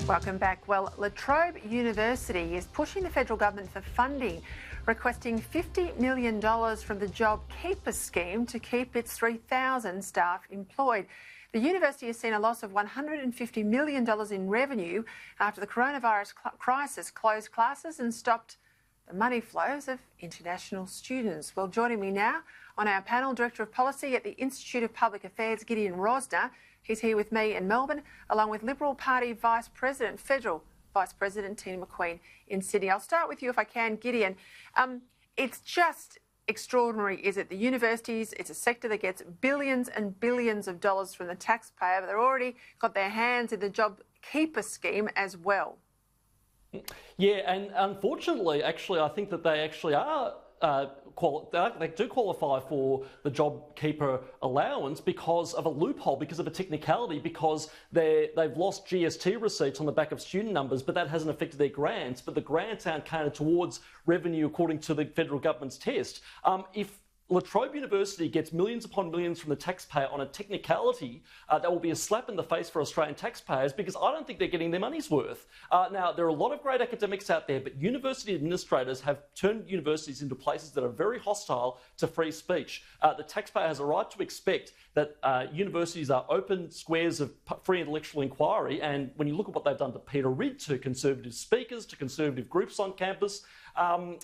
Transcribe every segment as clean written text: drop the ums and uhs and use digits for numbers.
Welcome back. Well, Trobe University is pushing the federal government for funding, requesting $50 million from the JobKeeper scheme to keep its 3,000 staff employed. The university has seen a loss of $150 million in revenue after the coronavirus crisis closed classes and stopped the money flows of international students. Well, joining me now on our panel, Director of Policy at the Institute of Public Affairs, Gideon Rozner. He's here with me in Melbourne, along with Liberal Party Federal Vice President Tina McQueen in Sydney. I'll start with you if I can, Gideon. It's just extraordinary, is it? The universities, it's a sector that gets billions and billions of dollars from the taxpayer, but they've already got their hands in the JobKeeper scheme as well. Yeah, and unfortunately, actually, I think that they actually are they do qualify for the JobKeeper allowance because of a loophole, because of a technicality, because they've lost GST receipts on the back of student numbers, but that hasn't affected their grants. But the grants aren't counted towards revenue according to the federal government's test. If Trobe University gets millions upon millions from the taxpayer on a technicality, that will be a slap in the face for Australian taxpayers because I don't think they're getting their money's worth. Now, there are a lot of great academics out there, but university administrators have turned universities into places that are very hostile to free speech. The taxpayer has a right to expect that universities are open squares of free intellectual inquiry, and when you look at what they've done to Peter Ridd, to conservative speakers, to conservative groups on campus, I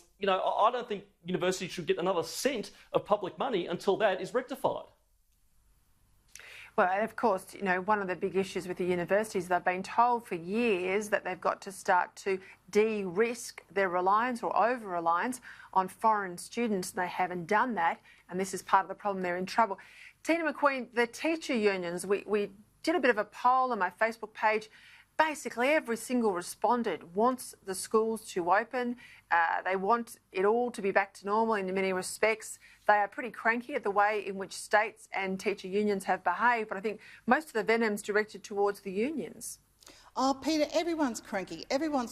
don't think universities should get another cent of public money until that is rectified. Well, and of course, one of the big issues with the universities, they've been told for years that they've got to start to de-risk their reliance or over-reliance on foreign students, and they haven't done that, and this is part of the problem. They're in trouble. Tina McQueen, the teacher unions, we did a bit of a poll on my Facebook page. Basically, every single respondent wants the schools to open. They want it all to be back to normal in many respects. They are pretty cranky at the way in which states and teacher unions have behaved, but I think most of the venom's directed towards the unions. Oh, Peter, everyone's cranky. Everyone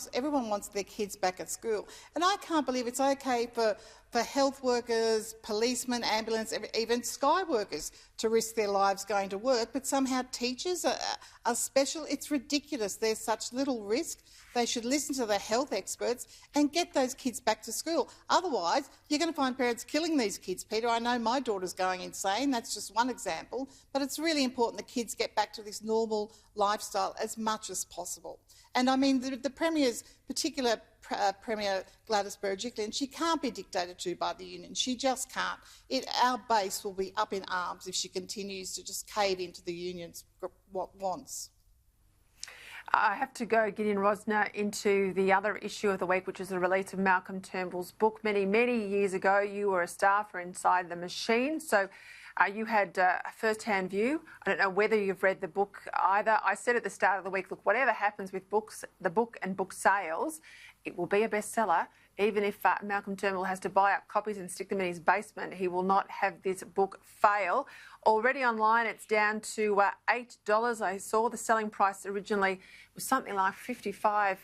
wants their kids back at school. And I can't believe it's okay for health workers, policemen, ambulance, even sky workers to risk their lives going to work, but somehow teachers are special. It's ridiculous. There's such little risk. They should listen to the health experts and get those kids back to school. Otherwise, you're going to find parents killing these kids, Peter. I know my daughter's going insane. That's just one example. But it's really important that kids get back to this normal lifestyle as much as possible. And I mean, the Premier's particular Premier Gladys Berejiklian, she can't be dictated to by the union. She just can't. Our base will be up in arms if she continues to just cave into the union's wants. I have to go, Gideon Rozner, into the other issue of the week, which is the release of Malcolm Turnbull's book. Many, many years ago, you were a staffer inside the machine, so you had a first-hand view. I don't know whether you've read the book either. I said at the start of the week, look, whatever happens with books, the book and book sales, it will be a bestseller. Even if Malcolm Turnbull has to buy up copies and stick them in his basement, he will not have this book fail. Already online, it's down to $8. I saw the selling price originally was something like $55.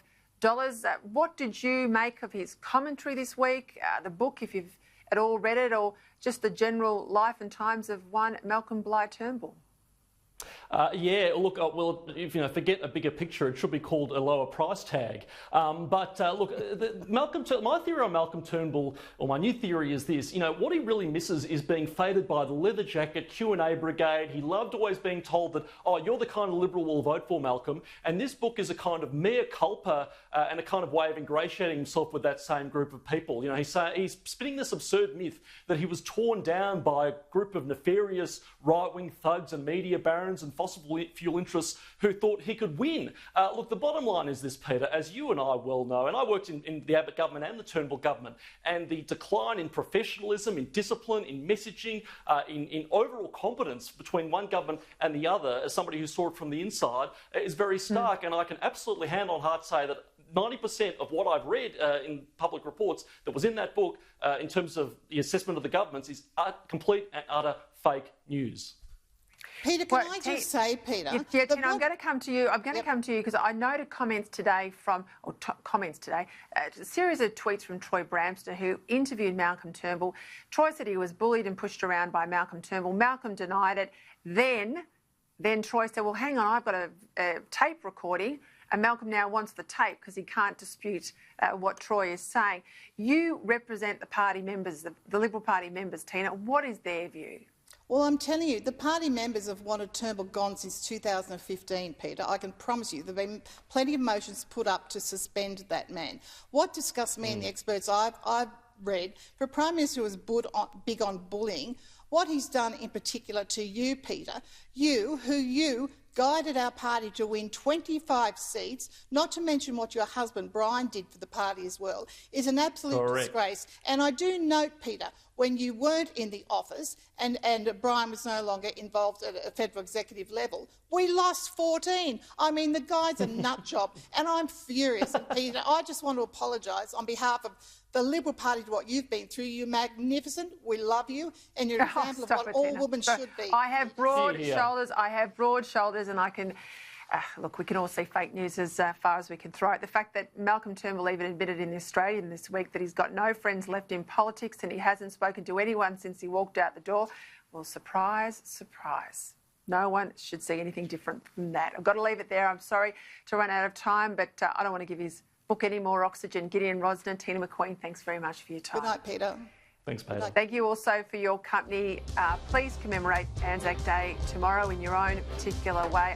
What did you make of his commentary this week, the book, if you've at all read it, or just the general life and times of one Malcolm Bligh Turnbull? Yeah, look, well, if forget a bigger picture, it should be called a lower price tag. Look, my theory on Malcolm Turnbull, or my new theory is this: what he really misses is being faded by the leather jacket Q&A brigade. He loved always being told that, oh, you're the kind of Liberal we'll vote for, Malcolm. And this book is a kind of mea culpa and a kind of way of ingratiating himself with that same group of people. He's spinning this absurd myth that he was torn down by a group of nefarious right-wing thugs and media barons and fossil fuel interests who thought he could win. Look, the bottom line is this, Peter, as you and I well know, and I worked in the Abbott government and the Turnbull government, and the decline in professionalism, in discipline, in messaging, in overall competence between one government and the other, as somebody who saw it from the inside, is very stark. And I can absolutely hand on heart say that 90% of what I've read in public reports that was in that book in terms of the assessment of the governments is complete and utter fake news. Peter, can I just say, Peter? Yeah, Tina, I'm going to come to you. I'm going to come to you because I noted comments today a series of tweets from Troy Bramster, who interviewed Malcolm Turnbull. Troy said he was bullied and pushed around by Malcolm Turnbull. Malcolm denied it. Then Troy said, well, hang on, I've got a tape recording and Malcolm now wants the tape because he can't dispute what Troy is saying. You represent the party members, the Liberal Party members, Tina. What is their view? Well, I'm telling you, the party members have wanted Turnbull gone since 2015, Peter. I can promise you there have been plenty of motions put up to suspend that man. What disgusts me and the experts I've read, for a Prime Minister who was big on bullying, what he's done in particular to you, Peter, you guided our party to win 25 seats, not to mention what your husband Brian did for the party as well, is an absolute disgrace. And I do note, Peter, when you weren't in the office and Brian was no longer involved at a federal executive level, we lost 14. I mean, the guy's a nut job, and I'm furious. And Peter, I just want to apologise on behalf of the Liberal Party to what you've been through. You're magnificent. We love you, and you're an example of what all women should be. I have broad shoulders. I have broad shoulders, and I can. Look, we can all see fake news as far as we can throw it. The fact that Malcolm Turnbull even admitted in The Australian this week that he's got no friends left in politics and he hasn't spoken to anyone since he walked out the door, well, surprise, surprise. No one should see anything different from that. I've got to leave it there. I'm sorry to run out of time, but I don't want to give his book any more oxygen. Gideon Rozner, Tina McQueen, thanks very much for your time. Good night, Peter. Thanks, Peter. Thank you also for your company. Please commemorate Anzac Day tomorrow in your own particular way.